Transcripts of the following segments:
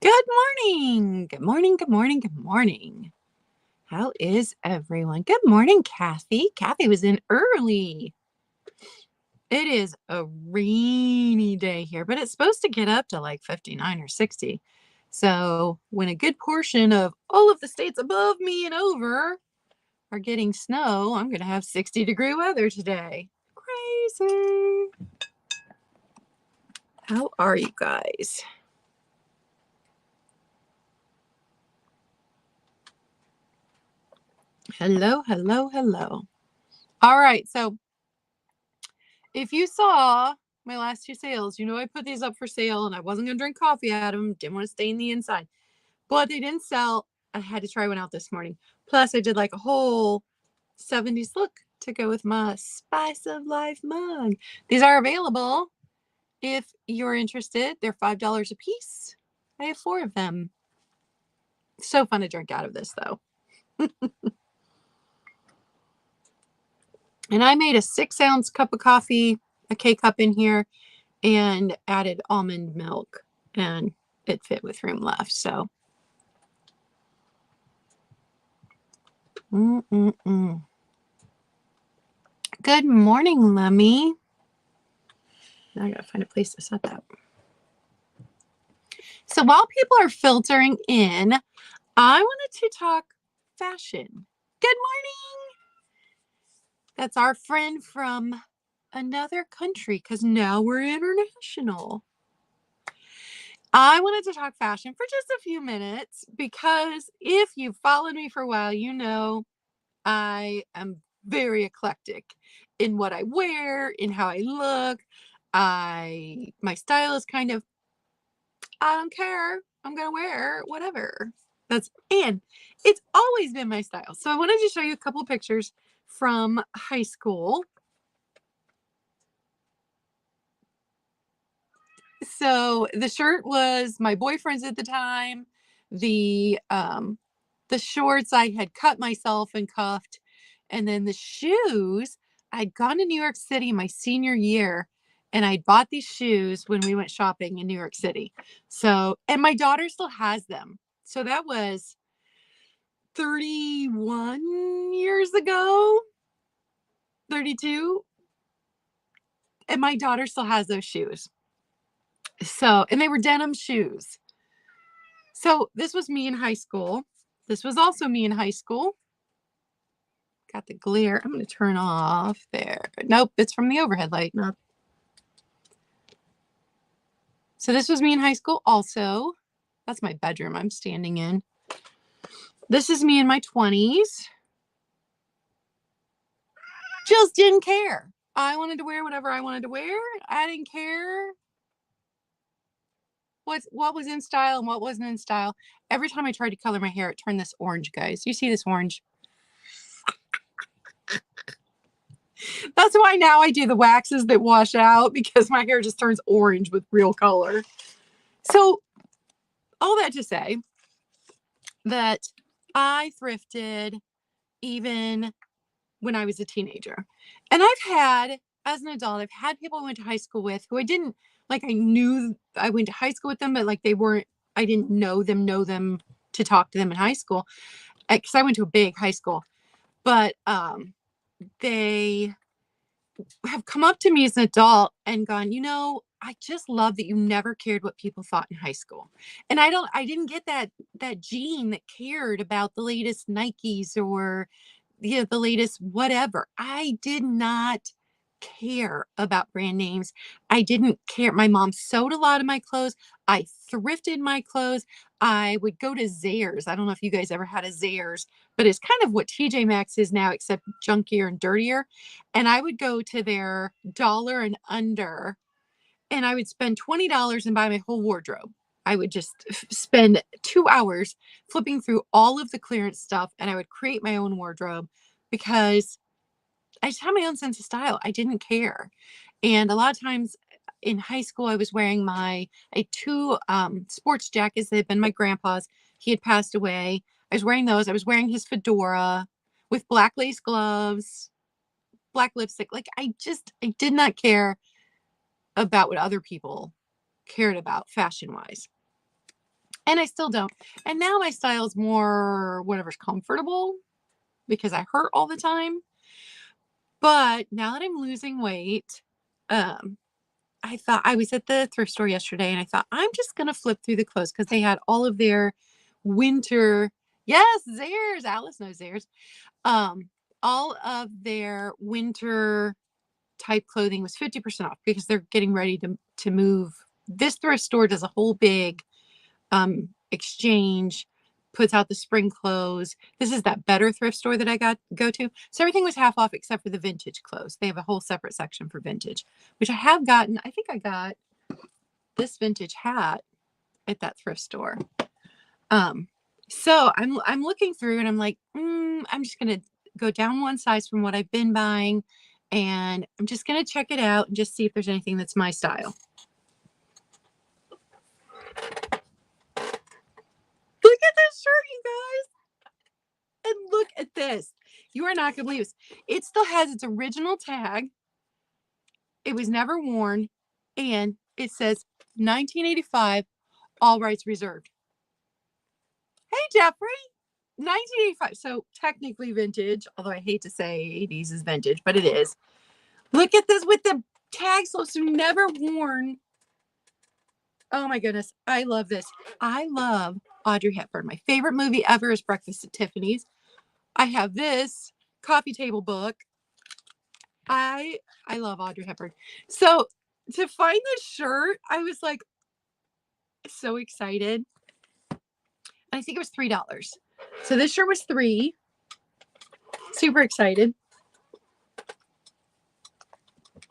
Good morning. Good morning. Good morning. Good morning. How is everyone? Good morning, Kathy. Kathy was in early. It is a rainy day here, but it's supposed to get up to like 59 or 60. So, when a good portion of all of the states above me and over are getting snow, I'm going to have 60-degree weather today. Crazy. How are you guys? Hello, hello, hello. All right, so if you saw my last two sales, you know I put these up for sale and I wasn't going to drink coffee out of them. Didn't want to stay in the inside. But they didn't sell. I had to try one out this morning. Plus, I did like a whole 70s look to go with my Spice of Life mug. These are available if you're interested. They're $5 a piece. I have 4 of them. So fun to drink out of this, though. And I made a 6-ounce cup of coffee, a K-cup in here, and added almond milk, and it fit with room left. So good morning, Lemmy. Now I gotta find a place to set that. So while people are filtering in, I wanted to talk fashion. Good morning. That's our friend from another country, because now we're international. I wanted to talk fashion for just a few minutes because if you've followed me for a while, you know I am very eclectic in what I wear, in how I look. My style is kind of, I don't care. I'm gonna wear whatever. And it's always been my style. So I wanted to show you a couple pictures from high school. So the shirt was my boyfriend's at the time. The shorts I had cut myself and cuffed. And then the shoes, I'd gone to New York City my senior year and I'd bought these shoes when we went shopping in New York City. So, and my daughter still has them. So that was 31 years ago, 32. And my daughter still has those shoes. So, and they were denim shoes. So this was me in high school. This was also me in high school. Got the glare. I'm going to turn off there. Nope, it's from the overhead light. Not. So this was me in high school also. That's my bedroom I'm standing in. This is me in my 20s. Just didn't care. I wanted to wear whatever I wanted to wear. I didn't care what was in style and what wasn't in style. Every time I tried to color my hair, it turned this orange, guys. You see this orange? That's why now I do the waxes that wash out, because my hair just turns orange with real color. So all that to say that I thrifted even when I was a teenager. And I've had, as an adult, I've had people I went to high school with who I didn't, like, I knew I went to high school with them, but like I didn't know them to talk to them in high school, because I went to a big high school. But they have come up to me as an adult and gone, I just love that you never cared what people thought in high school. And I didn't get that gene that cared about the latest Nikes or the latest whatever. I did not care about brand names. I didn't care. My mom sewed a lot of my clothes. I thrifted my clothes. I would go to Zayre's. I don't know if you guys ever had a Zayre's, but it's kind of what TJ Maxx is now, except junkier and dirtier. And I would go to their dollar and under, and I would spend $20 and buy my whole wardrobe. I would just spend 2 hours flipping through all of the clearance stuff, and I would create my own wardrobe because I just had my own sense of style. I didn't care. And a lot of times in high school, I was wearing I had 2 sports jackets that had been my grandpa's. He had passed away. I was wearing those. I was wearing his fedora with black lace gloves, black lipstick. Like, I did not care about what other people cared about fashion wise. And I still don't. And now my style is more whatever's comfortable because I hurt all the time. But now that I'm losing weight, I thought I was at the thrift store yesterday and I thought I'm just going to flip through the clothes because they had all of their winter. Yes, Zayres. Alice knows Zayres. All of their winter type clothing was 50% off because they're getting ready to move. This thrift store does a whole big exchange, puts out the spring clothes. This is that better thrift store that I go to. So everything was half off except for the vintage clothes. They have a whole separate section for vintage, which I have gotten. I think I got this vintage hat at that thrift store. So I'm looking through and I'm like, I'm just gonna go down one size from what I've been buying, and I'm just gonna check it out and just see if there's anything that's my style. Look at this shirt, you guys. And look at this. You are not going to believe this. It still has its original tag. It was never worn. And it says 1985, all rights reserved. Hey, Jeffrey. 1985. So technically vintage, although I hate to say 80s is vintage, but it is. Look at this with the tag so never worn. Oh my goodness. I love this. I love Audrey Hepburn. My favorite movie ever is Breakfast at Tiffany's. I have this coffee table book. I love Audrey Hepburn. So to find this shirt, I was like so excited. I think it was $3. So this shirt was $3. Super excited.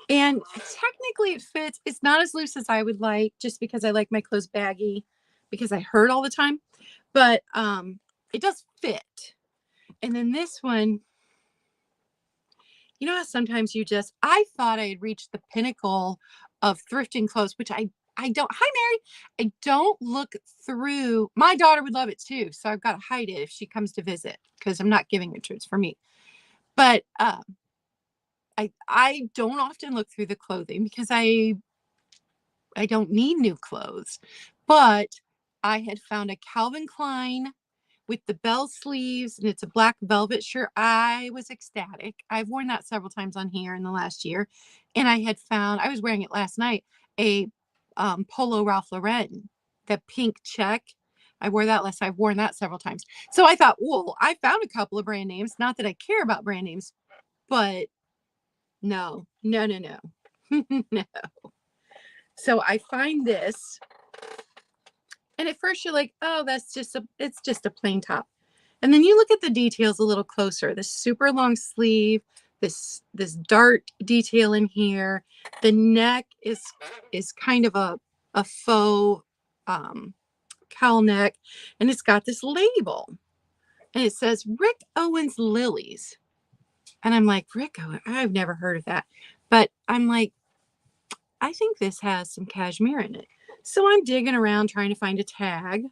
And technically it fits. It's not as loose as I would like, just because I like my clothes baggy because I hurt all the time. But it does fit. And then this one, you know how sometimes I thought I had reached the pinnacle of thrifting clothes, which I don't. Hi, Mary. I don't look through. My daughter would love it too. So I've got to hide it if she comes to visit because I'm not giving it to her. It's for me. But I don't often look through the clothing because I don't need new clothes. But I had found a Calvin Klein with the bell sleeves, and it's a black velvet shirt. I was ecstatic. I've worn that several times on here in the last year. And I was wearing it last night, a polo Ralph Lauren, the pink check. I wore that last night. I've worn that several times. So I thought, well, I found a couple of brand names. Not that I care about brand names, but no. No. So I find this. And at first you're like, oh, it's just a plain top. And then you look at the details a little closer. This super long sleeve, this dart detail in here. The neck is kind of a faux cowl neck, and it's got this label, and it says Rick Owens Lilies. And I'm like, Rick Owens, I've never heard of that, but I'm like, I think this has some cashmere in it. So I'm digging around trying to find a tag,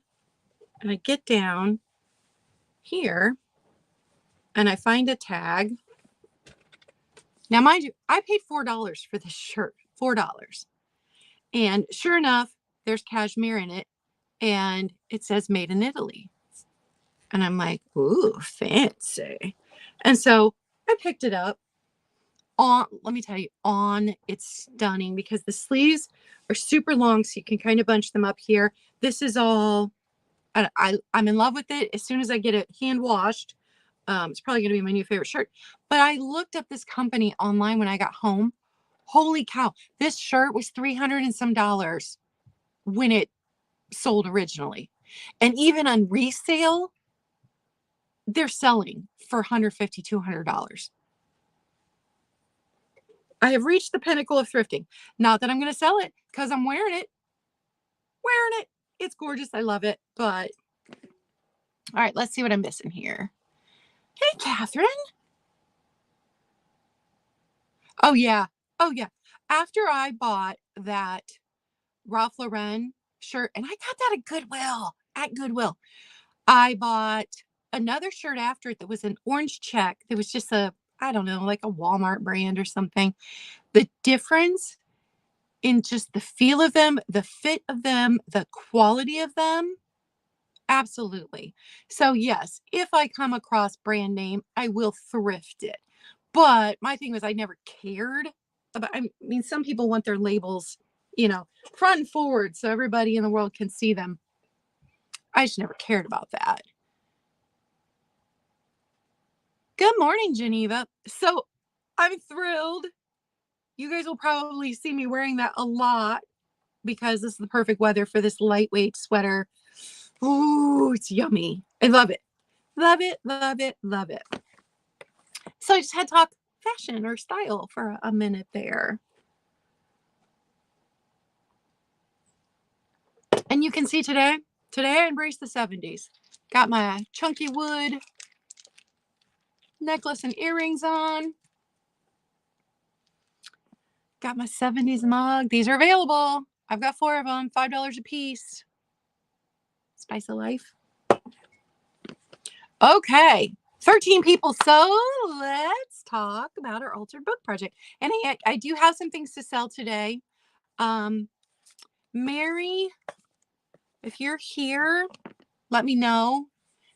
and I get down here and I find a tag. Now, mind you, I paid $4 for this shirt, $4. And sure enough, there's cashmere in it, and it says made in Italy. And I'm like, ooh, fancy. And so I picked it up. Let me tell you, it's stunning because the sleeves are super long, so you can kind of bunch them up here. This is all, I'm in love with it. As soon as I get it hand washed, it's probably going to be my new favorite shirt. But I looked up this company online when I got home. Holy cow. This shirt was $300 and some when it sold originally. And even on resale, they're selling for $150, $200. I have reached the pinnacle of thrifting. Not that I'm going to sell it because I'm wearing it. It's gorgeous. I love it. But all right, let's see what I'm missing here. Hey, Catherine. Oh, yeah. After I bought that Ralph Lauren shirt, and I got that at Goodwill, I bought another shirt after it that was an orange check. That was just I don't know, like a Walmart brand or something. The difference in just the feel of them, the fit of them, the quality of them Absolutely. So yes, if I come across brand name, I will thrift it. But my thing was I never cared about, I mean, some people want their labels, front and forward so everybody in the world can see them. I just never cared about that. Good morning, Geneva. So I'm thrilled. You guys will probably see me wearing that a lot because this is the perfect weather for this lightweight sweater. Ooh, it's yummy. I love it. Love it, love it, love it. So I just had to talk fashion or style for a minute there. And you can see today I embraced the 70s. Got my chunky wood necklace and earrings on. Got my 70s mug. These are available. I've got 4 of them, $5 a piece. Spice of life. Okay, 13 people. So let's talk about our altered book project. And I do have some things to sell today. Mary, if you're here, let me know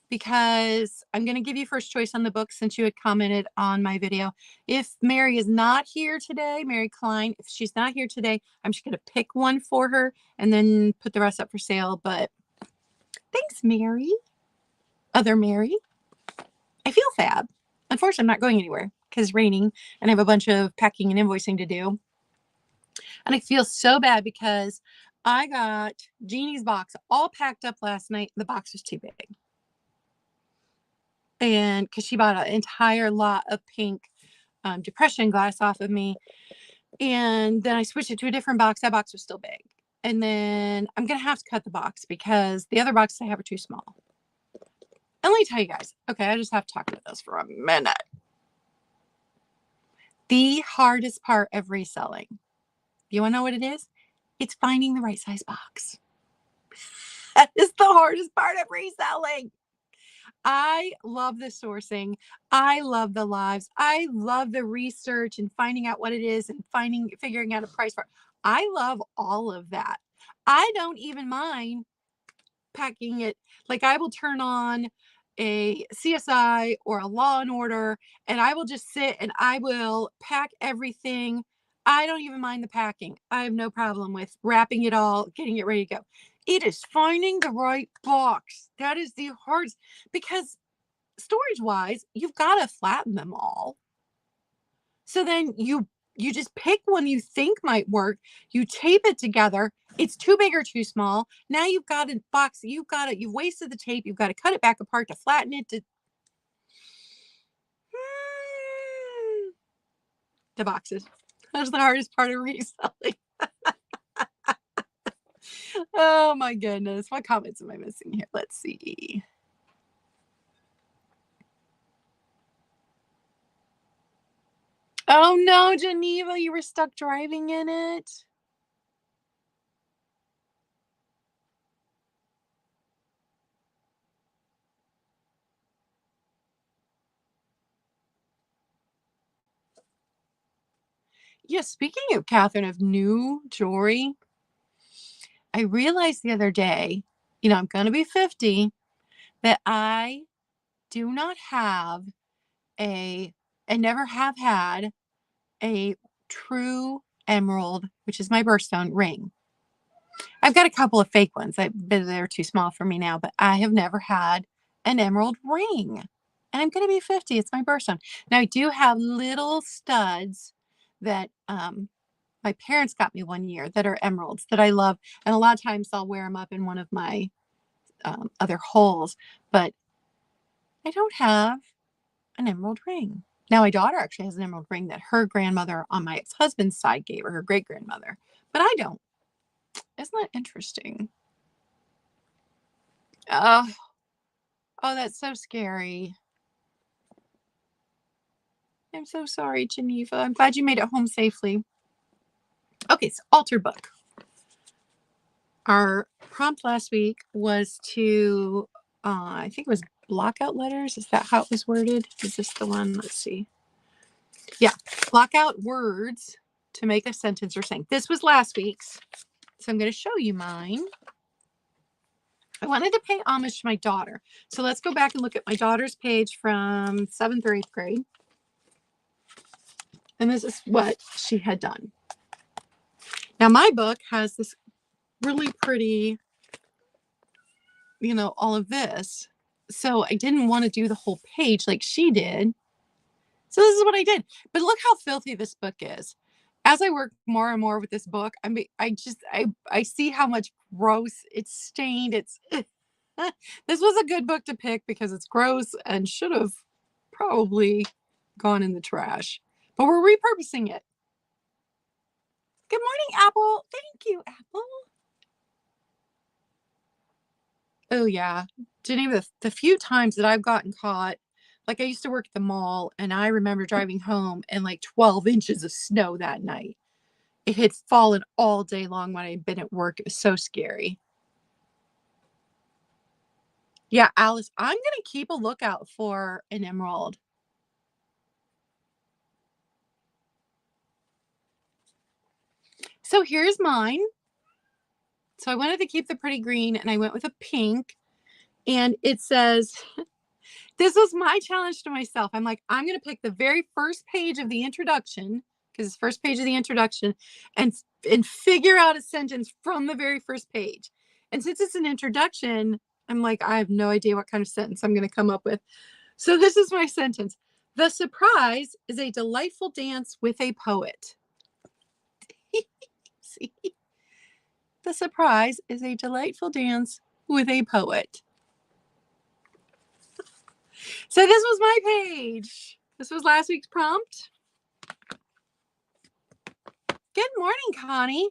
because I'm going to give you first choice on the book since you had commented on my video. If Mary is not here today, Mary Klein, if she's not here today, I'm just going to pick one for her and then put the rest up for sale. But thanks, Mary. Other Mary. I feel fab. Unfortunately, I'm not going anywhere because it's raining and I have a bunch of packing and invoicing to do. And I feel so bad because I got Jeannie's box all packed up last night. The box was too big. And because she bought an entire lot of pink depression glass off of me. And then I switched it to a different box. That box was still big. And then I'm going to have to cut the box because the other boxes I have are too small. And let me tell you guys. Okay, I just have to talk about this for a minute. The hardest part of reselling. You want to know what it is? It's finding the right size box. That is the hardest part of reselling. I love the sourcing. I love the lives. I love the research and finding out what it is and figuring out a price for it. I love all of that. I don't even mind packing it. Like I will turn on a CSI or a Law and Order and I will just sit and I will pack everything. I don't even mind the packing. I have no problem with wrapping it all, getting it ready to go. It is finding the right box. That is the hardest because storage wise, you've got to flatten them all. So then you just pick one you think might work. You tape it together. It's too big or too small. Now you've got a box. You've wasted the tape. You've got to cut it back apart to flatten it. The boxes. That's the hardest part of reselling. Oh my goodness. What comments am I missing here? Let's see. Oh no, Geneva, you were stuck driving in it. Yeah, speaking of Catherine of new jewelry, I realized the other day, I'm going to be 50, that I do not have I never have had a true emerald, which is my birthstone ring. I've got a couple of fake ones. They're too small for me now, but I have never had an emerald ring. And I'm going to be 50. It's my birthstone. Now, I do have little studs that my parents got me one year that are emeralds that I love. And a lot of times I'll wear them up in one of my other holes. But I don't have an emerald ring. Now, my daughter actually has an emerald ring that her grandmother on my ex-husband's side gave her great-grandmother. But I don't. Isn't that interesting? Oh, that's so scary. I'm so sorry, Geneva. I'm glad you made it home safely. Okay, so altered book. Our prompt last week was to, I think it was block out letters. Is that how it was worded? Is this the one? Let's see. Yeah, block out words to make a sentence or saying. This was last week's. So I'm going to show you mine. I wanted to pay homage to my daughter. So let's go back and look at my daughter's page from 7th or 8th grade. And this is what she had done. Now my book has this really pretty, all of this. So I didn't want to do the whole page like she did. So this is what I did. But look how filthy this book is. As I work more and more with this book, I see how much gross it's stained. It's this was a good book to pick because it's gross and should have probably gone in the trash. But we're repurposing it. Good morning, Apple. Thank you, Apple. Oh, yeah. Geneva, the few times that I've gotten caught, like I used to work at the mall and I remember driving home and like 12 inches of snow that night. It had fallen all day long when I'd been at work. It was so scary. Yeah, Alice, I'm going to keep a lookout for an emerald. So here's mine. So I wanted to keep the pretty green and I went with a pink. And it says, this was my challenge to myself. I'm like, I'm going to pick the very first page of the introduction, because it's first page of the introduction, and figure out a sentence from the very first page. And since it's an introduction, I'm like, I have no idea what kind of sentence I'm going to come up with. So this is my sentence. The surprise is a delightful dance with a poet. See? The surprise is a delightful dance with a poet. So this was my page. This was last week's prompt. Good morning, Connie.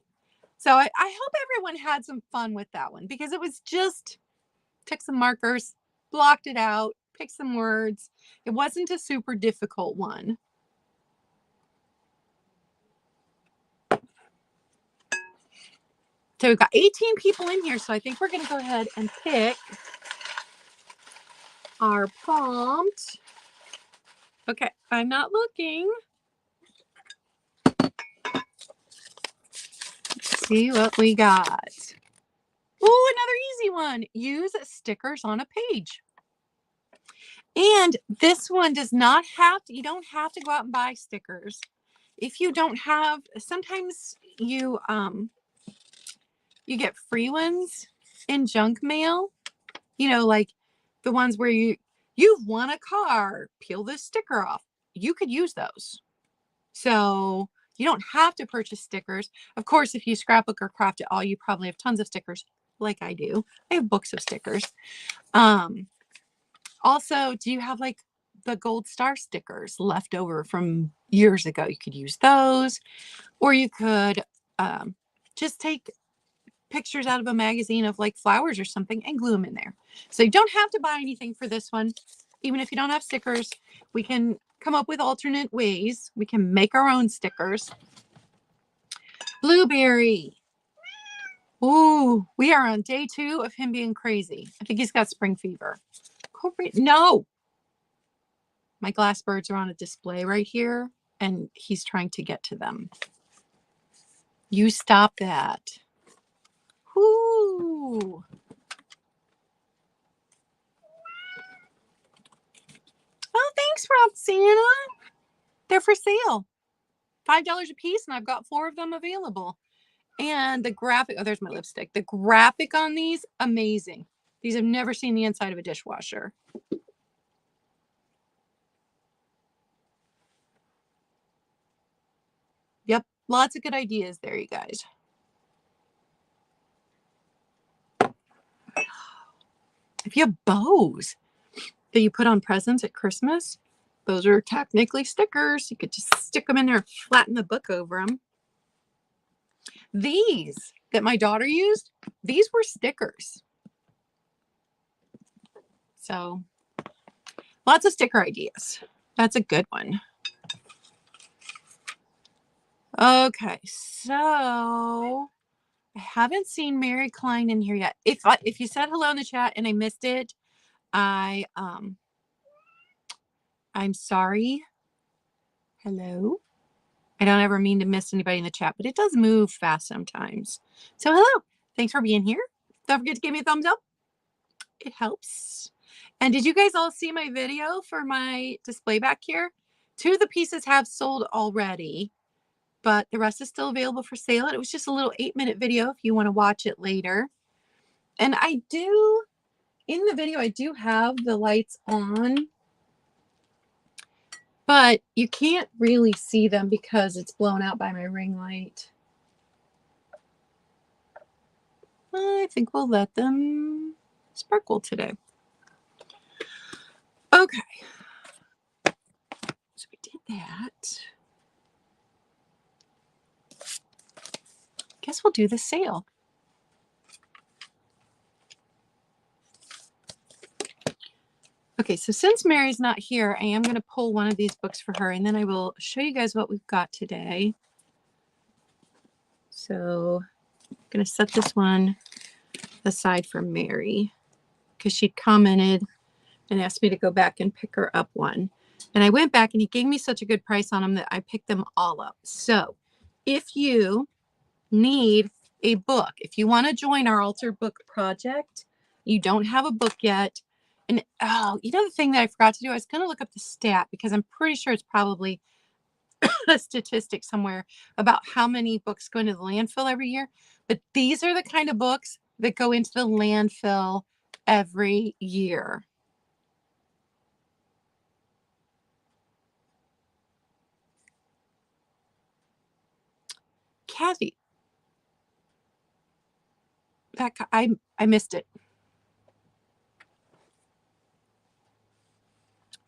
So I hope everyone had some fun with that one because it was just, took some markers, blocked it out, picked some words. It wasn't a super difficult one. So we've got 18 people in here, so I think we're going to go ahead and pick our prompt. Okay, I'm not looking. Let's see what we got. Oh, another easy one. Use stickers on a page. And this one does not have to, you don't have to go out and buy stickers. If you don't have, sometimes you get free ones in junk mail, like the ones where you've won a car, peel this sticker off. You could use those. So you don't have to purchase stickers. Of course, if you scrapbook or craft it all, you probably have tons of stickers like I do. I have books of stickers. Also, do you have like the gold star stickers left over from years ago? You could use those, or you could just take pictures out of a magazine of like flowers or something and glue them in there. So you don't have to buy anything for this one. Even if you don't have stickers, we can come up with alternate ways. We can make our own stickers. Blueberry. Ooh, we are on day 2 of him being crazy. I think he's got spring fever. No. My glass birds are on a display right here, and he's trying to get to them. You stop that. Whoo. Oh, thanks, Roxana. They're for sale. $5 a piece, and I've got 4 of them available. And the graphic, oh, there's my lipstick. The graphic on these, amazing. These have never seen the inside of a dishwasher. Yep, lots of good ideas there, you guys. If you have bows that you put on presents at Christmas, those are technically stickers. You could just stick them in there, flatten the book over them. These that my daughter used, these were stickers. So lots of sticker ideas. That's a good one. Okay, so I haven't seen Mary Klein in here yet. If you said hello in the chat and I missed it, I'm sorry. Hello. I don't ever mean to miss anybody in the chat, but it does move fast sometimes. So hello. Thanks for being here. Don't forget to give me a thumbs up. it helps. And did you guys all see my video for my display back here? 2 of the pieces have sold already, but the rest is still available for sale. And it was just a little 8-minute video if you want to watch it later. And I do, in the video, I do have the lights on, but you can't really see them because it's blown out by my ring light. I think we'll let them sparkle today. Okay. So we did that. Guess we'll do the sale. Okay, so since Mary's not here, I am going to pull one of these books for her, and then I will show you guys what we've got today. So I'm going to set this one aside for Mary because she commented and asked me to go back and pick her up one. And I went back and he gave me such a good price on them that I picked them all up. So if you need a book, if you want to join our altar book project, you don't have a book yet. And oh, you know the thing that I forgot to do? I was going to look up the stat because I'm pretty sure it's probably a statistic somewhere about how many books go into the landfill every year. But these are the kind of books that go into the landfill every year. Kathy, that I missed it.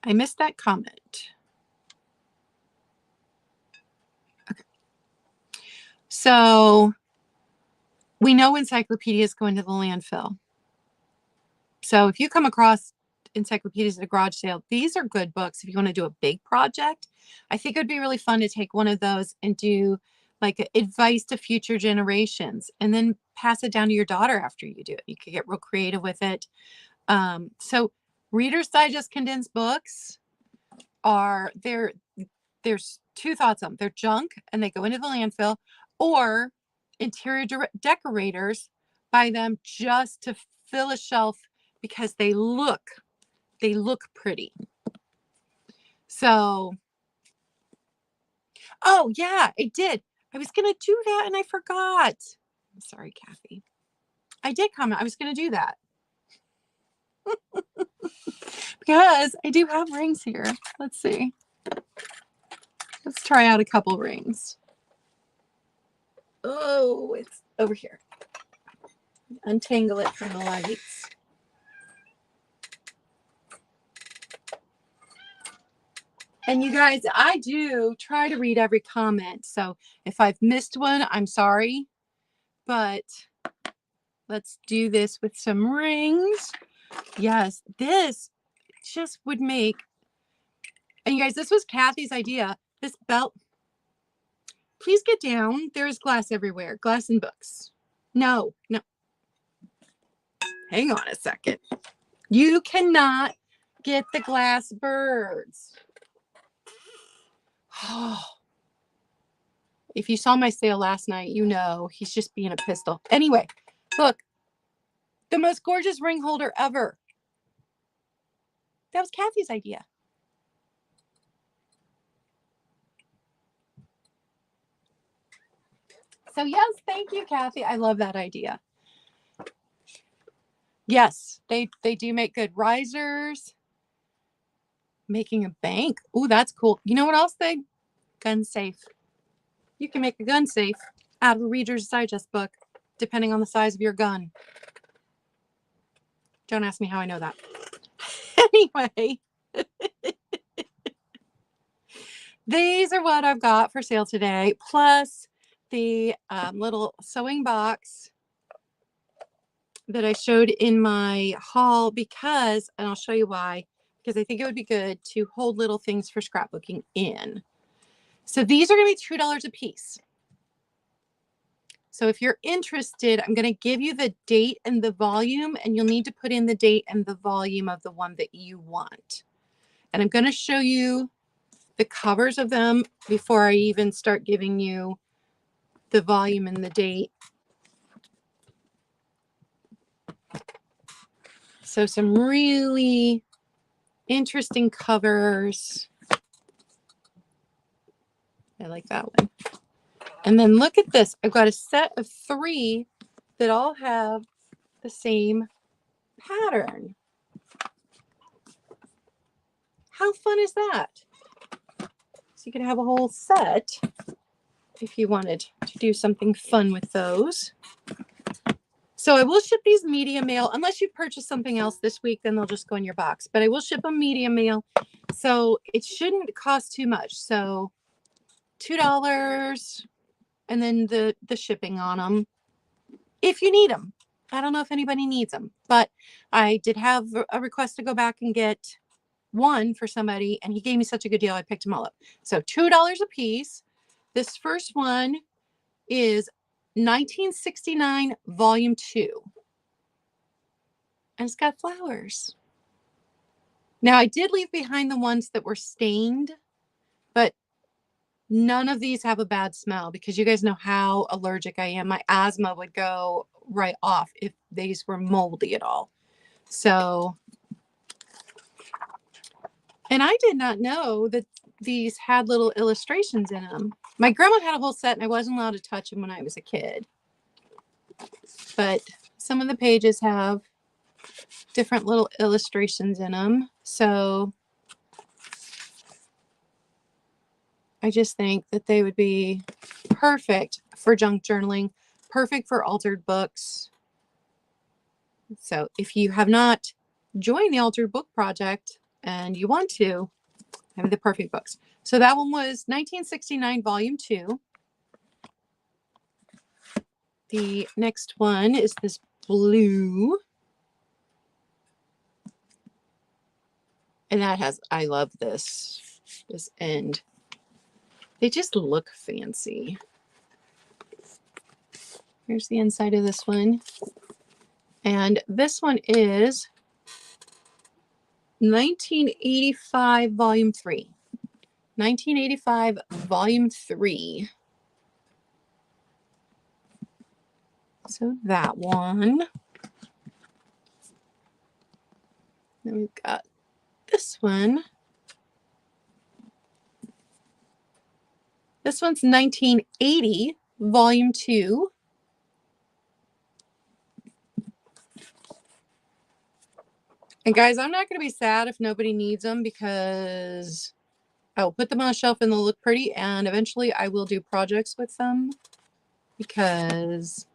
I missed that comment. Okay. So we know encyclopedias go into the landfill. So if you come across encyclopedias at a garage sale, these are good books if you want to do a big project. I think it would be really fun to take one of those and do like advice to future generations and then pass it down to your daughter after you do it. You could get real creative with it. So Reader's Digest condensed books are there's 2 thoughts on them. They're junk and they go into the landfill, or interior decorators buy them just to fill a shelf because they look pretty. So, oh yeah, I did. I was going to do that and I forgot. I'm sorry, Kathy. I did comment. I was going to do that. Because I do have rings here. Let's see. Let's try out a couple rings. Oh, it's over here. Untangle it from the lights. And you guys, I do try to read every comment. So if I've missed one, I'm sorry. But let's do this with some rings. Yes, this just would make, and you guys, this was Kathy's idea. This belt, please get down. There's glass everywhere. Glass and books. No. Hang on a second. You cannot get the glass birds. Oh. If you saw my sale last night, you know he's just being a pistol. Anyway, look. The most gorgeous ring holder ever. That was Kathy's idea. So yes, thank you, Kathy. I love that idea. Yes, they do make good risers. Making a bank. Ooh, that's cool. You know what else gun safe. You can make a gun safe out of a Reader's Digest book, depending on the size of your gun. Don't ask me how I know that. Anyway, these are what I've got for sale today, plus the little sewing box that I showed in my haul because, and I'll show you why, because I think it would be good to hold little things for scrapbooking in. So these are going to be $2 a piece. So if you're interested, I'm going to give you the date and the volume, and you'll need to put in the date and the volume of the one that you want. And I'm going to show you the covers of them before I even start giving you the volume and the date. So some really interesting covers. I like that one. And then look at this. I've got a set of 3 that all have the same pattern. How fun is that? So you could have a whole set if you wanted to do something fun with those. So I will ship these media mail. Unless you purchase something else this week, then they'll just go in your box. But I will ship them media mail. So it shouldn't cost too much. So $2 and then the shipping on them if you need them. I don't know if anybody needs them, but I did have a request to go back and get one for somebody, and he gave me such a good deal. I picked them all up. So $2 a piece. This first one is 1969 volume 2. And it's got flowers. Now I did leave behind the ones that were stained, but none of these have a bad smell because you guys know how allergic I am. My asthma would go right off if these were moldy at all. So, and I did not know that these had little illustrations in them. My grandma had a whole set and I wasn't allowed to touch them when I was a kid. But some of the pages have different little illustrations in them. So I just think that they would be perfect for junk journaling, perfect for altered books. So if you have not joined the Altered Book Project and you want to, have the perfect books. So that one was 1969 volume 2. The next one is this blue. And that has, I love this end. They just look fancy. Here's the inside of this one. And this one is 1985 volume 3. 1985 volume 3. So that one. Then we've got this one. This one's 1980 volume 2. And guys, I'm not going to be sad if nobody needs them because I will put them on a shelf and they'll look pretty. And eventually I will do projects with them because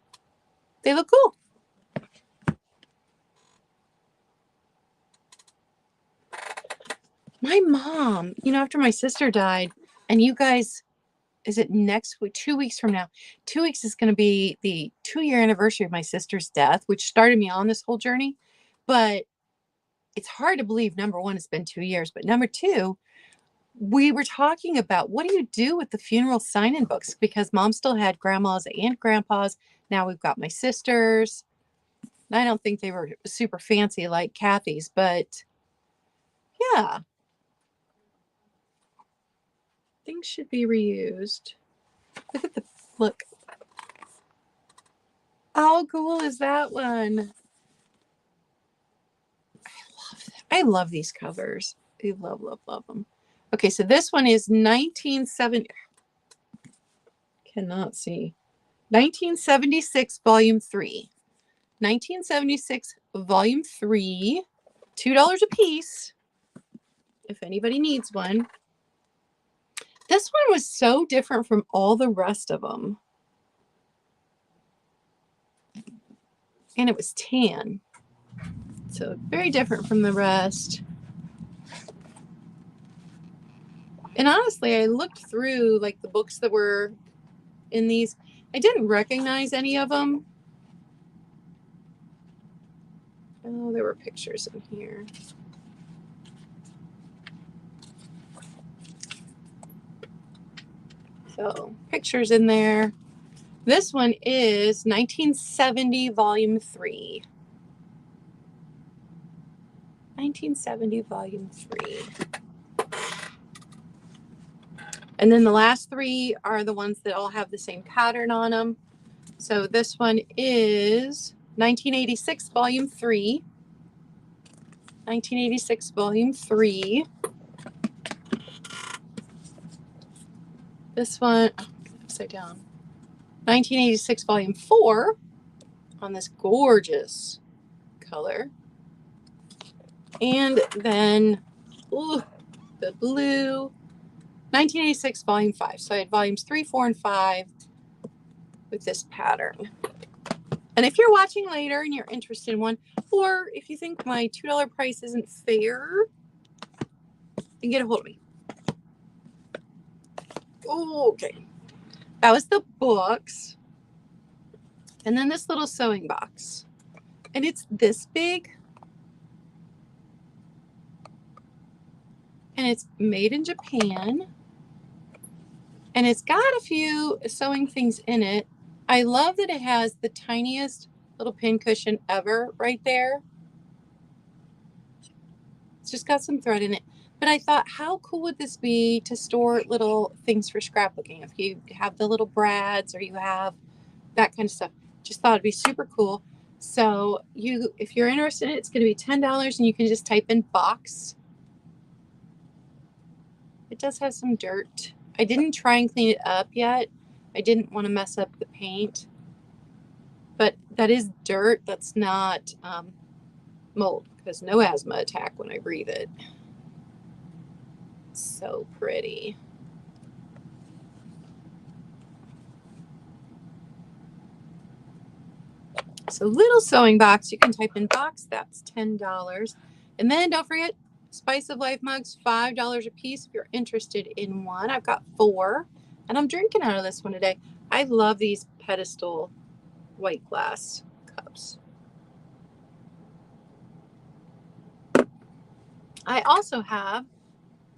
they look cool. My mom, you know, after my sister died, and you guys, is it next week, 2 weeks from now? 2 weeks is going to be the 2-year anniversary of my sister's death, which started me on this whole journey. But it's hard to believe, number one, it's been 2 years. But number two, we were talking about what do you do with the funeral sign-in books? Because mom still had grandmas and grandpas. Now we've got my sisters. I don't think they were super fancy like Kathy's, but yeah. Things should be reused. Look at the look. How cool is that one? I love these covers. I love, love, love them. Okay, so this one is 1970. Cannot see. 1976 volume 3. 1976 volume 3. $2 a piece. If anybody needs one. This one was so different from all the rest of them. And it was tan. So very different from the rest. And honestly, I looked through like the books that were in these. I didn't recognize any of them. Oh, there were pictures in here. So pictures in there. This one is 1970 volume 3. 1970 volume 3. And then the last 3 are the ones that all have the same pattern on them. So this one is 1986 volume 3. 1986 volume 3. This one, upside down. 1986 volume 4 on this gorgeous color. And then, ooh, the blue. 1986 volume 5. So I had volumes 3, 4, and 5 with this pattern. And if you're watching later and you're interested in one, or if you think my $2 price isn't fair, then get a hold of me. Okay. That was the books. And then this little sewing box. And it's this big. And it's made in Japan. And it's got a few sewing things in it. I love that it has the tiniest little pin cushion ever right there. It's just got some thread in it. But I thought, how cool would this be to store little things for scrapbooking? If you have the little brads or you have that kind of stuff. Just thought it'd be super cool. So if you're interested in it, it's going to be $10 and you can just type in box. It does have some dirt. I didn't try and clean it up yet. I didn't want to mess up the paint. But that is dirt. That's not mold, because no asthma attack when I breathe it. So pretty. So little sewing box, you can type in box, that's $10. And then don't forget, Spice of Life mugs, $5 a piece if you're interested in one. I've got 4, and I'm drinking out of this one today. I love these pedestal white glass cups. I also have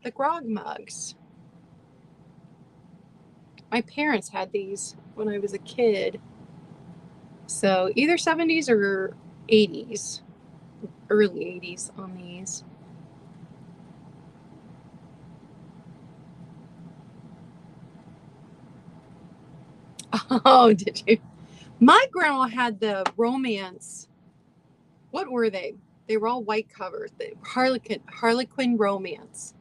the grog mugs. My parents had these when I was a kid. So either 70s or 80s, early 80s on these. Oh, did you? My grandma had the romance. What were they? They were all white covers. The Harlequin romance.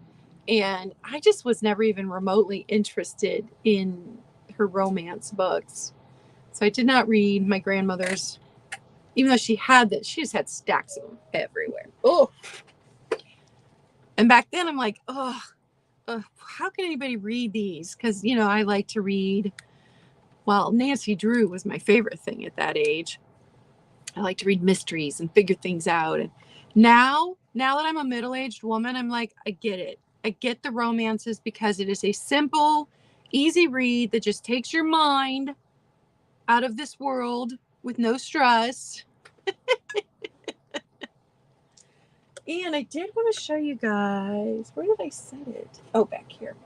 And I just was never even remotely interested in her romance books. So I did not read my grandmother's, even though she had that. She just had stacks of them everywhere. Oh. And back then I'm like, oh, how can anybody read these? Because, I like to read. Well, Nancy Drew was my favorite thing at that age. I like to read mysteries and figure things out. And now that I'm a middle-aged woman, I'm like, I get it. I get the romances because it is a simple, easy read that just takes your mind out of this world with no stress. And I did want to show you guys, where did I set it? Oh, back here.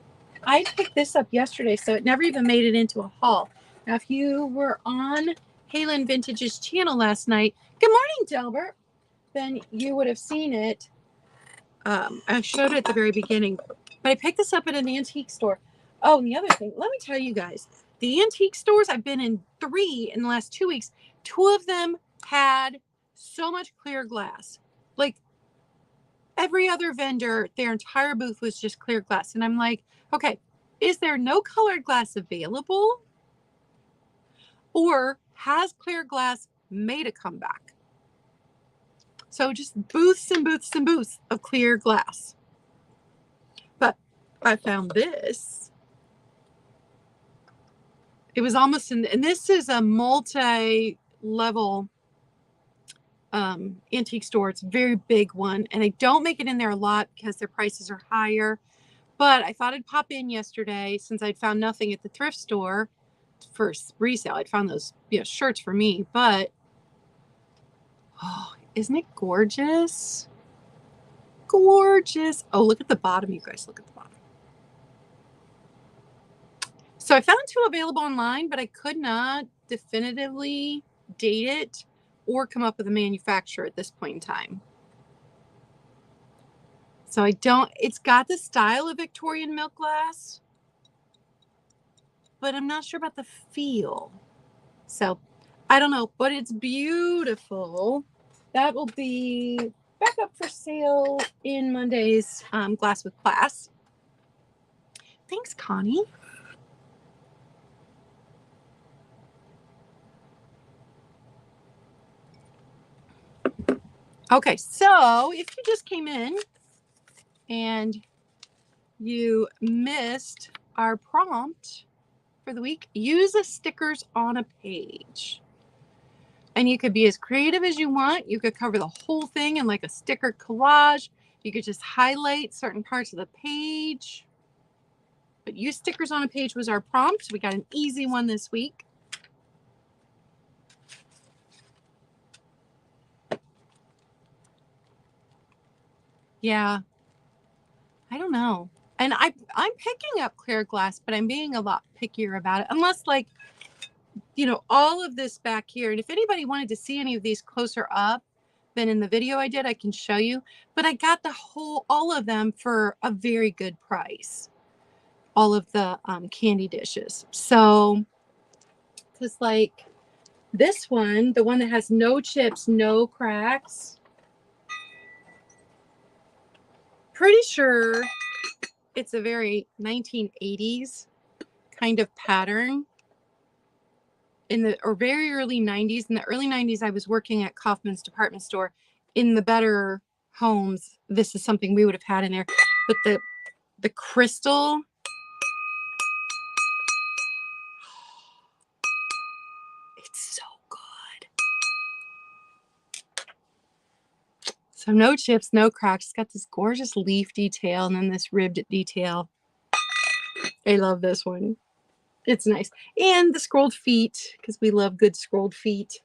I picked this up yesterday, so it never even made it into a haul. Now, if you were on Halen Vintage's channel last night, good morning, Delbert, then you would have seen it. I showed it at the very beginning, but I picked this up at an antique store. Oh, and the other thing, let me tell you guys, the antique stores, I've been in 3 in the last 2 weeks. 2 of them had so much clear glass. Like, every other vendor, their entire booth was just clear glass. And I'm like, okay, is there no colored glass available? Or has clear glass made a comeback? So just booths and booths and booths of clear glass. But I found this. It was almost and this is a multi-level antique store. It's a very big one. And I don't make it in there a lot because their prices are higher. But I thought I'd pop in yesterday since I'd found nothing at the thrift store for resale. I'd found those shirts for me. But, oh, isn't it gorgeous? Gorgeous. Oh, look at the bottom, you guys. Look at the bottom. So I found 2 available online, but I could not definitively date it or come up with a manufacturer at this point in time. So it's got the style of Victorian milk glass, but I'm not sure about the feel. So I don't know, but it's beautiful. That will be back up for sale in Monday's Glass with Class. Thanks, Connie. Okay, so if you just came in and you missed our prompt for the week, use the stickers on a page. And you could be as creative as you want. You could cover the whole thing in like a sticker collage. You could just highlight certain parts of the page. But use stickers on a page was our prompt. We got an easy one this week. Yeah, I don't know. And I'm picking up clear glass, but I'm being a lot pickier about it. Unless, like, you know, all of this back here. And if anybody wanted to see any of these closer up than in the video I did, I can show you. But I got all of them for a very good price. All of the candy dishes. So, because like this one, the one that has no chips, no cracks, pretty sure it's a very 1980s kind of pattern. Or very early 90s. In the early 90s, I was working at Kaufman's department store. In the better homes, this is something we would have had in there. But the crystal, it's so good. So no chips, no cracks. It's got this gorgeous leaf detail and then this ribbed detail. I love this one. It's nice. And the scrolled feet, because we love good scrolled feet.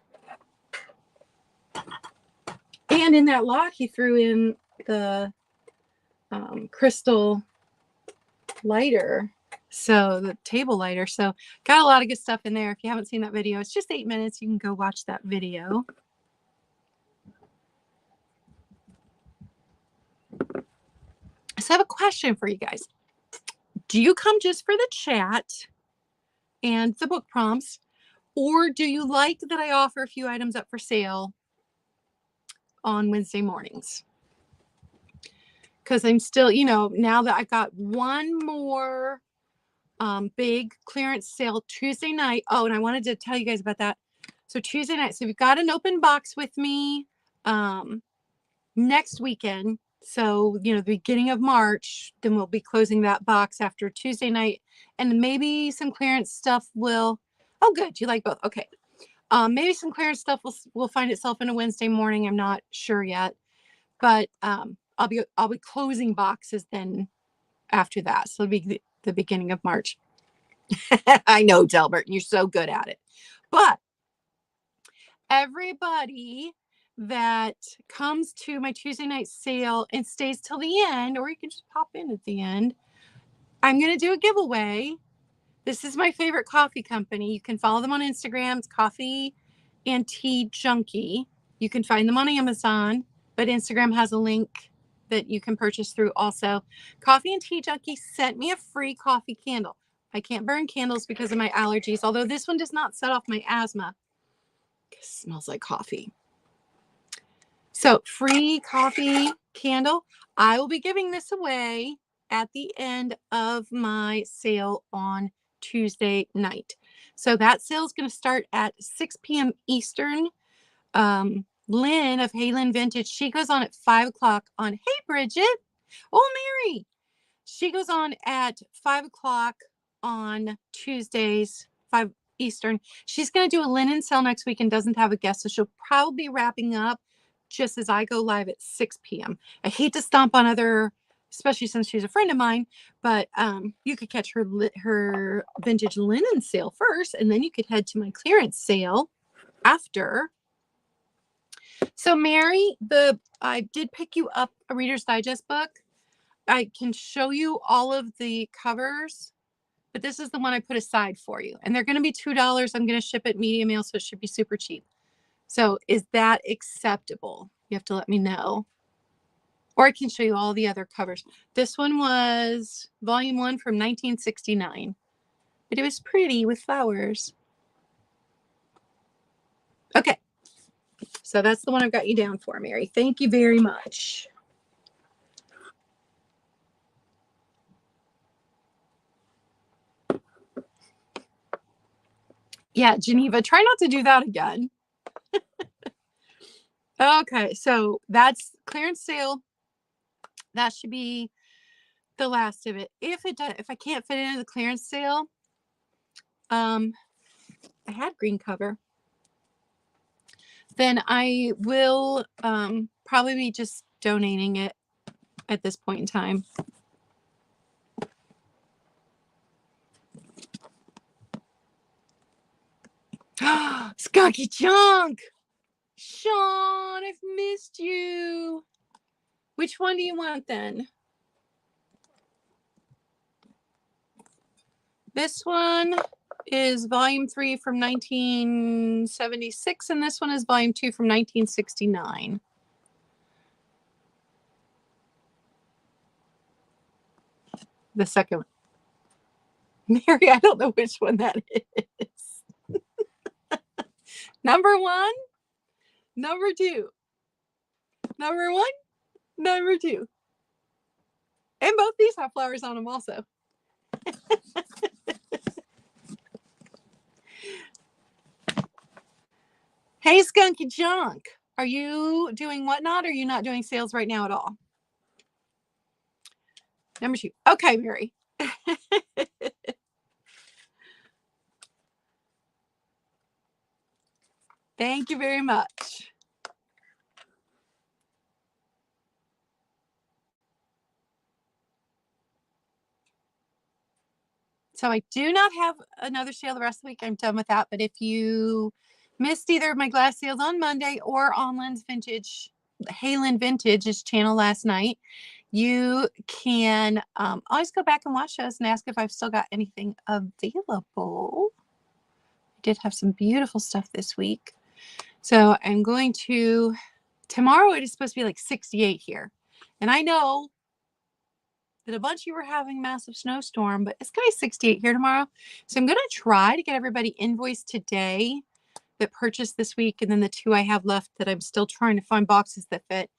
And in that lock, he threw in the crystal lighter. So the table lighter. So got a lot of good stuff in there. If you haven't seen that video, it's just 8 minutes. You can go watch that video. So I have a question for you guys. Do you come just for the chat and the book prompts, or do you like that I offer a few items up for sale on Wednesday mornings? Because I'm still, you know, now that I've got one more big clearance sale Tuesday night. Oh, and I wanted to tell you guys about that. So Tuesday night, so we've got an open box with me next weekend. So, you know, the beginning of March, then we'll be closing that box after Tuesday night. And maybe some clearance stuff will, oh, good. You like both. Okay. Maybe some clearance stuff will find itself in a Wednesday morning. I'm not sure yet, but I'll be closing boxes then after that. So it'll be the beginning of March. I know, Delbert, you're so good at it. But everybody that comes to my Tuesday night sale and stays till the end, or you can just pop in at the end, I'm going to do a giveaway. This is my favorite coffee company. You can follow them on Instagram. It's Coffee and Tea Junkie. You can find them on Amazon, but Instagram has a link that you can purchase through also. Coffee and Tea Junkie sent me a free coffee candle. I can't burn candles because of my allergies, although this one does not set off my asthma. It smells like coffee. So free coffee candle. I will be giving this away at the end of my sale on Tuesday night. So that sale is going to start at 6 p.m. Eastern. Lynn of Hey Lynn Vintage, she goes on at 5 o'clock on Hey Bridget. Oh, Mary. She goes on at 5 o'clock on Tuesdays, 5 Eastern. She's going to do a linen sale next week and doesn't have a guest, so she'll probably be wrapping up just as I go live at 6 p.m. I hate to stomp on other, especially since she's a friend of mine, but you could catch her vintage linen sale first, and then you could head to my clearance sale after. So Mary, I did pick you up a Reader's Digest book. I can show you all of the covers, but this is the one I put aside for you. And they're going to be $2. I'm going to ship it media mail, so it should be super cheap. So is that acceptable? You have to let me know. Or I can show you all the other covers. This one was volume 1 from 1969. But it was pretty with flowers. Okay. So that's the one I've got you down for, Mary. Thank you very much. Yeah, Geneva, try not to do that again. Okay, so that's clearance sale. That should be the last of it. If I can't fit it into the clearance sale, I had green cover. Then I will probably be just donating it at this point in time. Skunky Junk! Sean, I've missed you. Which one do you want then? This one is volume 3 from 1976, and this one is volume 2 from 1969. The second one. Mary, I don't know which one that is. Number 1, number 2. Number 1, number 2. And both these have flowers on them also. Hey, Skunky Junk. Are you doing whatnot, or are you not doing sales right now at all? Number 2. Okay, Mary. Thank you very much. So I do not have another sale the rest of the week. I'm done with that. But if you missed either of my glass sales on Monday or on Lynn's Vintage, Lynn Vintage's channel last night, you can always go back and watch those and ask if I've still got anything available. I did have some beautiful stuff this week. So I'm going to, tomorrow it is supposed to be like 68 here. And I know that a bunch of you were having massive snowstorm, but it's going to be 68 here tomorrow. So I'm going to try to get everybody invoiced today that purchased this week. And then the 2 I have left that I'm still trying to find boxes that fit.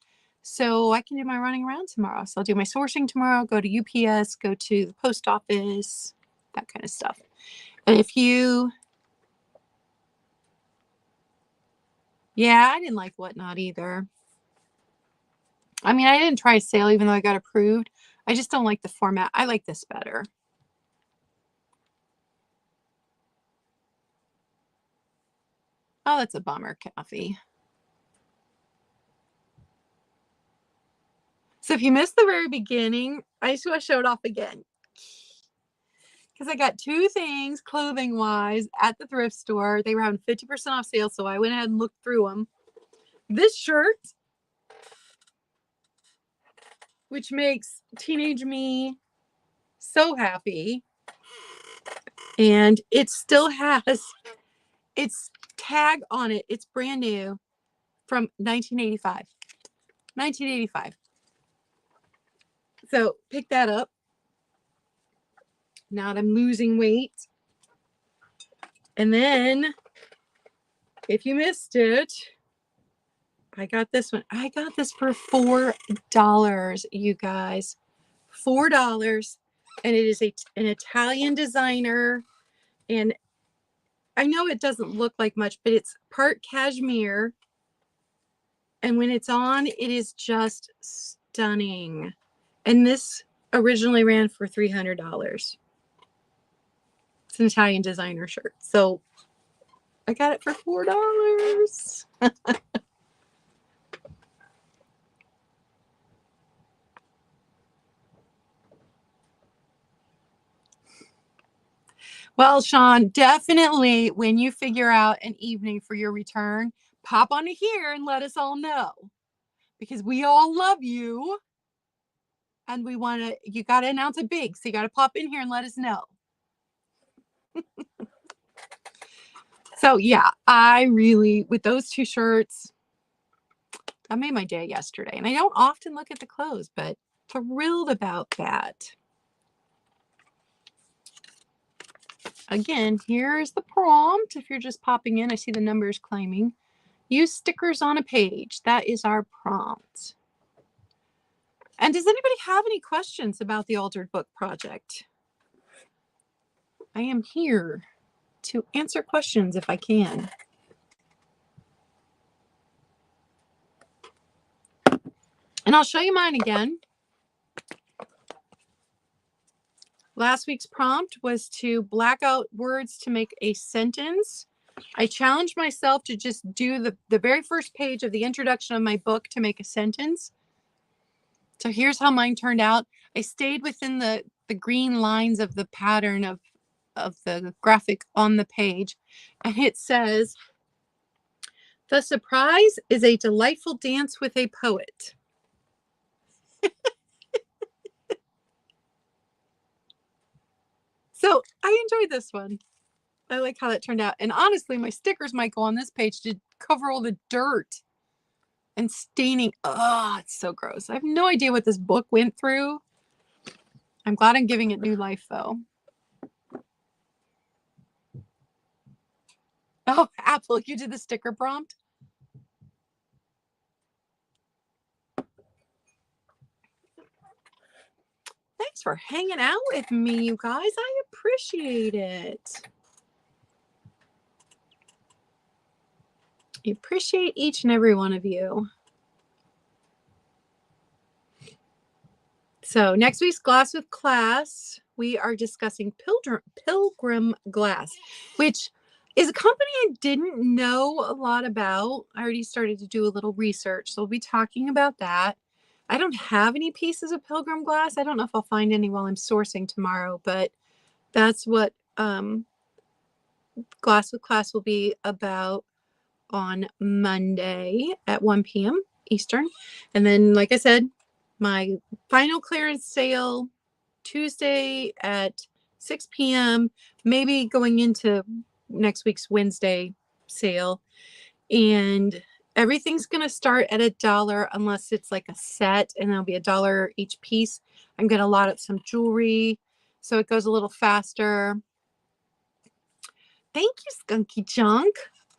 So I can do my running around tomorrow. So I'll do my sourcing tomorrow, go to UPS, go to the post office, that kind of stuff. And if you, yeah, I didn't like Whatnot either. I mean, I didn't try a sale even though I got approved. I just don't like the format. I like this better. Oh, that's a bummer, Kathy. So if you missed the very beginning, I just want to show it off again. Because I got 2 things clothing-wise at the thrift store. They were having 50% off sale, so I went ahead and looked through them. This shirt, which makes teenage me so happy. And it still has its tag on it. It's brand new from 1985. 1985. So pick that up. Now that I'm losing weight. And then, if you missed it, I got this one. I got this for $4, you guys. $4. And it is an Italian designer. And I know it doesn't look like much, but it's part cashmere. And when it's on, it is just stunning. And this originally ran for $300. It's an Italian designer shirt. So I got it for $4. Well, Sean, definitely when you figure out an evening for your return, pop onto here and let us all know. Because we all love you. And we want to, you got to announce it big. So you got to pop in here and let us know. So yeah, I really, with those 2 shirts, that made my day yesterday. And I don't often look at the clothes, but thrilled about that. Again, here's the prompt. If you're just popping in, I see the numbers claiming Use stickers on a page. That is our prompt. And does anybody have any questions about the altered book project? I am here to answer questions if I can. And I'll show you mine again. Last week's prompt was to black out words to make a sentence. I challenged myself to just do the very first page of the introduction of my book to make a sentence. So here's how mine turned out. I stayed within the green lines of the pattern of the graphic on the page. And it says, "The surprise is a delightful dance with a poet." So I enjoyed this one. I like how that turned out. And honestly, my stickers might go on this page to cover all the dirt and staining. Oh, it's so gross. I have no idea what this book went through. I'm glad I'm giving it new life, though. Oh, Apple, you did the sticker prompt? Thanks for hanging out with me, you guys. I appreciate it. I appreciate each and every one of you. So next week's Glass with Class, we are discussing Pilgrim Glass, which is a company I didn't know a lot about. I already started to do a little research, so we'll be talking about that. I don't have any pieces of Pilgrim Glass. I don't know if I'll find any while I'm sourcing tomorrow, but that's what Glass with Class will be about on Monday at 1 p.m. Eastern. And then, like I said, my final clearance sale Tuesday at 6 p.m., maybe going into next week's Wednesday sale. And everything's going to start at $1 unless it's like a set, and there'll be $1 each piece. I'm going to lot up some jewelry so it goes a little faster. Thank you, Skunky Junk.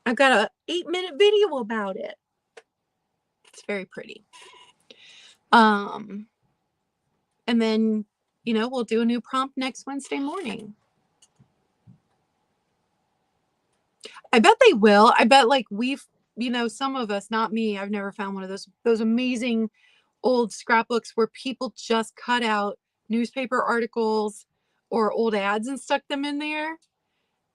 I've got an 8-minute video about it. It's very pretty. And then, you know, we'll do a new prompt next Wednesday morning. I bet they will. I bet like we've, you know, some of us, not me, I've never found one of those amazing old scrapbooks where people just cut out newspaper articles or old ads and stuck them in there.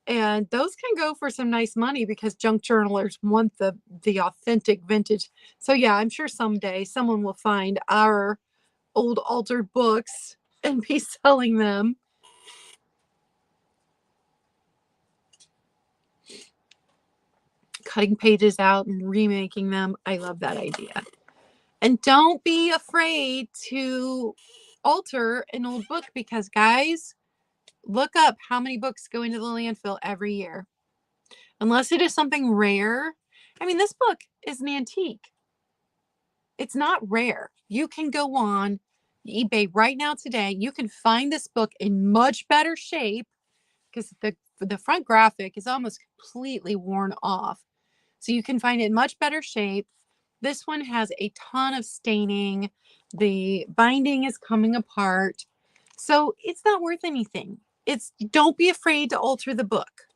And those can go for some nice money because junk journalers want the authentic vintage. So yeah, I'm sure someday someone will find our old altered books and be selling them. Cutting pages out and remaking them. I love that idea. And don't be afraid to alter an old book because, guys, look up how many books go into the landfill every year. Unless it is something rare. I mean, this book is an antique. It's not rare. You can go on eBay right now today. You can find this book in much better shape because the front graphic is almost completely worn off. So you can find it in much better shape. This one has a ton of staining. The binding is coming apart. So it's not worth anything. Don't be afraid to alter the book.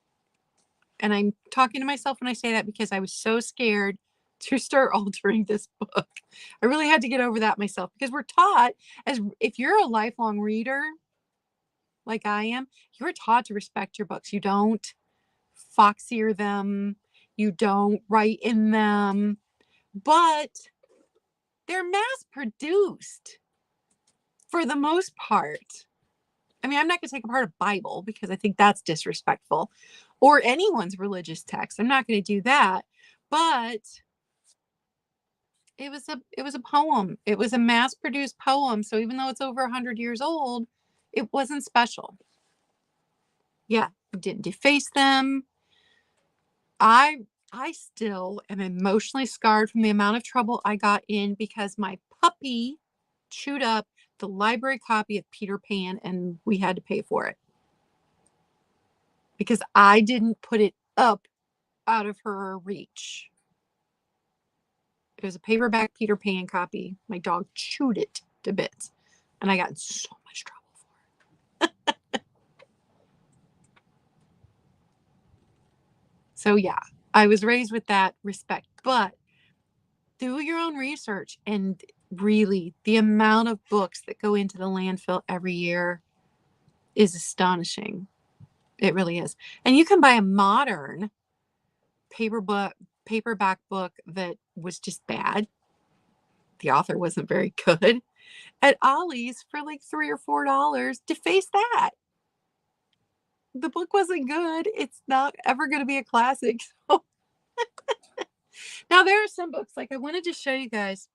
And I'm talking to myself when I say that because I was so scared to start altering this book. I really had to get over that myself because we're taught, as if you're a lifelong reader like I am, you're taught to respect your books. You don't fox-ear them. You don't write in them. But they're mass produced for the most part. I mean, I'm not going to take apart a Bible because I think that's disrespectful, or anyone's religious text. I'm not going to do that. But it was a poem. It was a mass-produced poem. So even though it's over 100 years old, it wasn't special. Yeah, it didn't deface them. I still am emotionally scarred from the amount of trouble I got in because my puppy chewed up the library copy of Peter Pan and we had to pay for it because I didn't put it up out of her reach. It was a paperback Peter Pan copy. My dog chewed it to bits, and I got in so much trouble for it. So yeah, I was raised with that respect, but do your own research, and really the amount of books that go into the landfill every year is astonishing. It really is. And you can buy a modern paperback book that was just bad. The author wasn't very good at Ollie's for like $3 or $4. Deface that. The book wasn't good. It's not ever going to be a classic. So. Now there are some books, like I wanted to show you guys.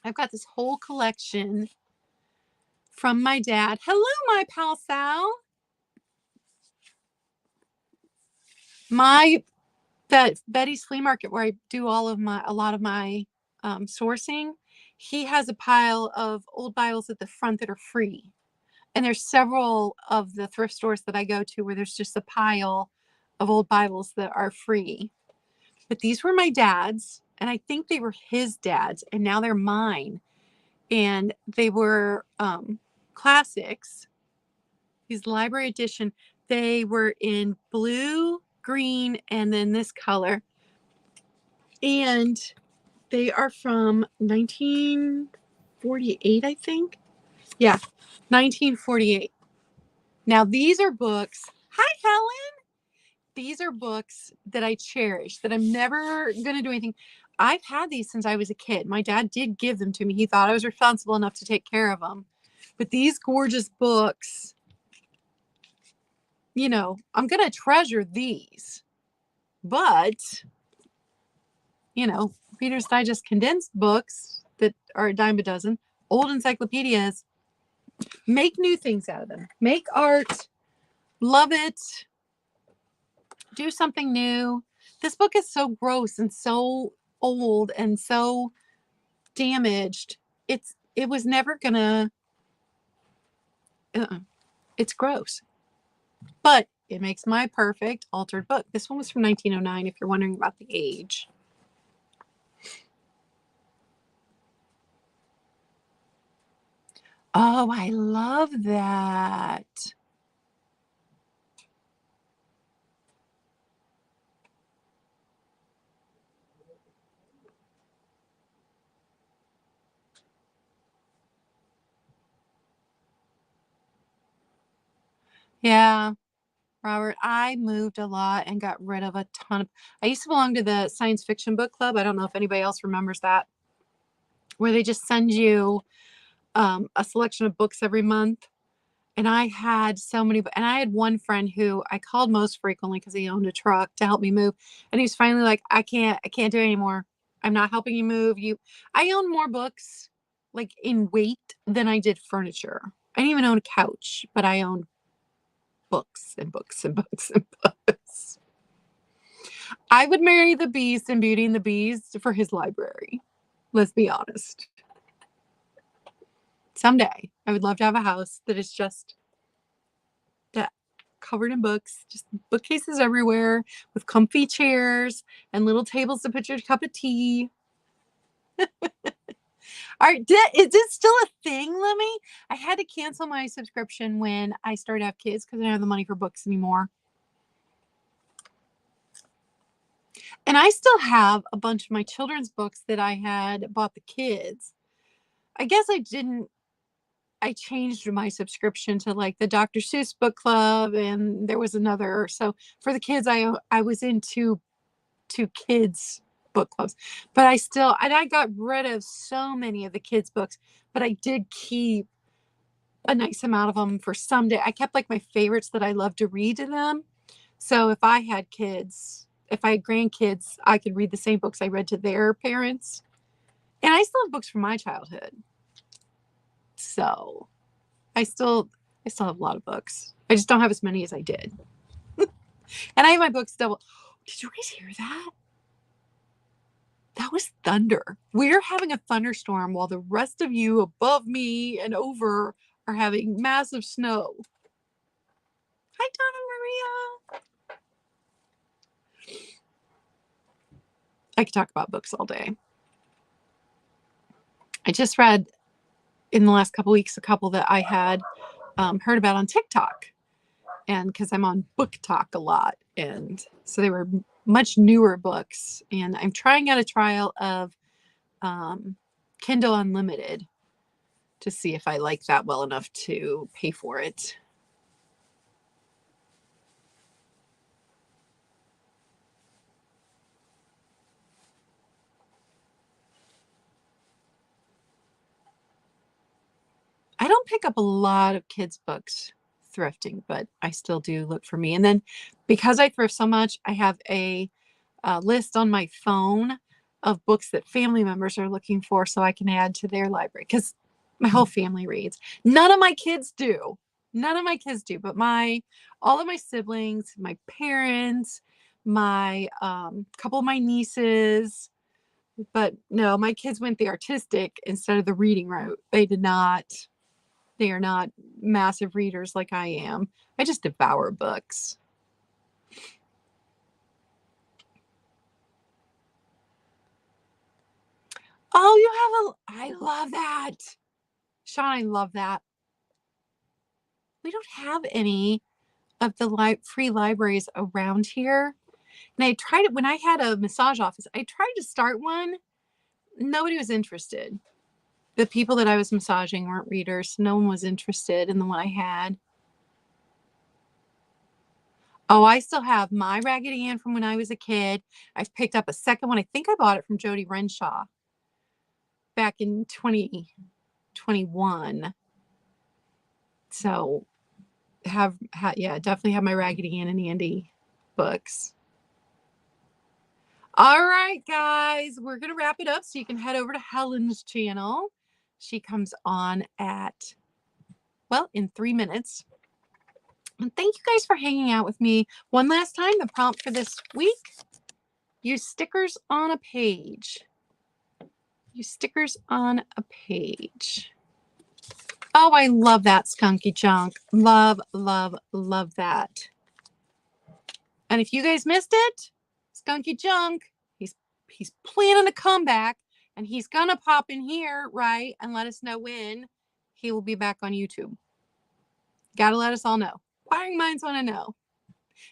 I've got this whole collection from my dad. Hello, my pal Sal. That Betty's Flea Market, where I do a lot of my sourcing, he has a pile of old Bibles at the front that are free. And there's several of the thrift stores that I go to where there's just a pile of old Bibles that are free. But these were my dad's, and I think they were his dad's, and now they're mine. And they were classics. These library edition. They were in blue, green, and then this color. And they are from 1948, I think. Yeah, 1948. Now, these are books. Hi, Helen. These are books that I cherish, that I'm never going to do anything. I've had these since I was a kid. My dad did give them to me. He thought I was responsible enough to take care of them. But these gorgeous books, you know, I'm going to treasure these. But, you know, Reader's Digest condensed books that are a dime a dozen, old encyclopedias, make new things out of them. Make art. Love it. Do something new. This book is so gross and so old and so damaged. It was never gonna. It's gross, but it makes my perfect altered book. This one was from 1909. If you're wondering about the age. Oh, I love that. Yeah, Robert, I moved a lot and got rid of a ton of. I used to belong to the science fiction book club. I don't know if anybody else remembers that, where they just send you a selection of books every month. And I had so many, and I had one friend who I called most frequently because he owned a truck to help me move. And he's finally like, I can't do it anymore. I'm not helping you move. I own more books like in weight than I did furniture. I didn't even own a couch, but I owned books and books and books and books. I would marry the Beast and Beauty and the Beast for his library. Let's be honest. Someday, I would love to have a house that is just that, covered in books, just bookcases everywhere with comfy chairs and little tables to put your cup of tea. All right, is this still a thing, Lemmy? I had to cancel my subscription when I started to have kids because I don't have the money for books anymore. And I still have a bunch of my children's books that I had bought the kids. I guess I changed my subscription to like the Dr. Seuss book club, and there was another. So for the kids, I was in two kids book clubs, but I got rid of so many of the kids books, but I did keep a nice amount of them for someday. I kept like my favorites that I love to read to them. So if I had kids, if I had grandkids, I could read the same books I read to their parents. And I still have books from my childhood. So I still have a lot of books. I just don't have as many as I did. And I have my books double. Did you guys hear that? That was thunder. We're having a thunderstorm while the rest of you above me and over are having massive snow. Hi, Donna Maria. I could talk about books all day. I just read in the last couple weeks a couple that I had heard about on TikTok, and because I'm on Book Talk a lot, and so they were much newer books, and I'm trying out a trial of Kindle Unlimited to see if I like that well enough to pay for it. I don't pick up a lot of kids' books thrifting, but I still do look for me. And then because I thrift so much, I have a list on my phone of books that family members are looking for so I can add to their library because my whole family reads. None of my kids do. None of my kids do, but all of my siblings, my parents, my couple of my nieces, but no, my kids went the artistic instead of the reading route. They are not massive readers like I am. I just devour books. Oh, I love that. Sean, I love that. We don't have any of the free libraries around here. And I tried it when I had a massage office. I tried to start one. Nobody was interested. The people that I was massaging weren't readers. No one was interested in the one I had. Oh, I still have my Raggedy Ann from when I was a kid. I've picked up a second one. I think I bought it from Jody Renshaw back in 2021. So yeah, definitely have my Raggedy Ann and Andy books. All right, guys, we're going to wrap it up so you can head over to Helen's channel. She comes on in 3 minutes. And thank you guys for hanging out with me. One last time, the prompt for this week, use stickers on a page. Use stickers on a page. Oh, I love that skunky junk. Love, love, love that. And if you guys missed it, Skunky Junk, he's planning a comeback, and he's gonna pop in here, right, and let us know when he will be back on YouTube. Gotta let us all know. Inquiring minds want to know.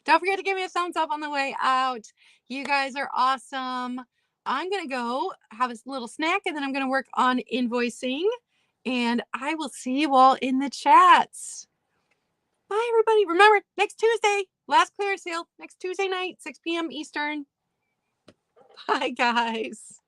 Don't forget to give me a thumbs up on the way out. You guys are awesome. I'm gonna go have a little snack, and then I'm gonna work on invoicing, and I will see you all in the chats. Bye, everybody. Remember, next Tuesday, last clearance sale, next Tuesday night, 6 p.m. Eastern. Bye, guys.